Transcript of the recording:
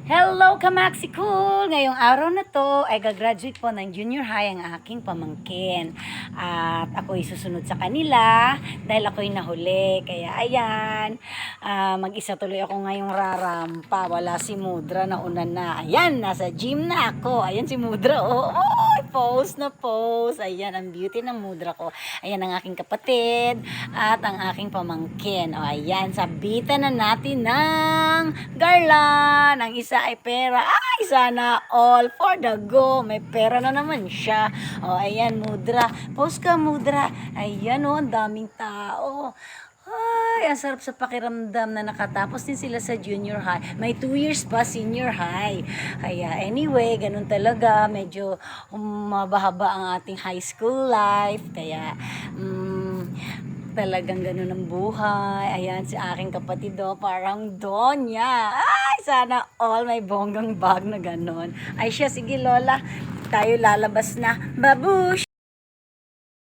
Hello, Kamaxi Cool! Ngayong araw na to ay gagraduate po ng junior high ang aking pamangkin. At ako'y susunod sa kanila dahil ako'y nahuli. Kaya ayan, mag-isa tuloy ako ngayong rarampa. Wala si Mudra na una na. Ayan, nasa gym na ako. Ayan si Mudra. Oh, pose na pose. Ayan, ang beauty ng Mudra ko. Ayan ang aking kapatid at ang aking pamangkin. O ayan, sabitan na natin ng garland. Ang isa ay pera. Ay, sana all for the go. May pera na naman siya. O, ayan, Mudra. Pose ka, Mudra. Ayan, o, ang daming tao. Ay, ang sarap sa pakiramdam na nakatapos din sila sa junior high. May 2 years pa senior high. Kaya anyway, ganun talaga. Medyo mabahaba ang ating high school life. Kaya, talagang ganun ang buhay. Ayan, si aking kapatid parang Donya. Ay, sana all may bonggang bag na ganun. Ay siya, sige Lola, tayo lalabas na. Babush!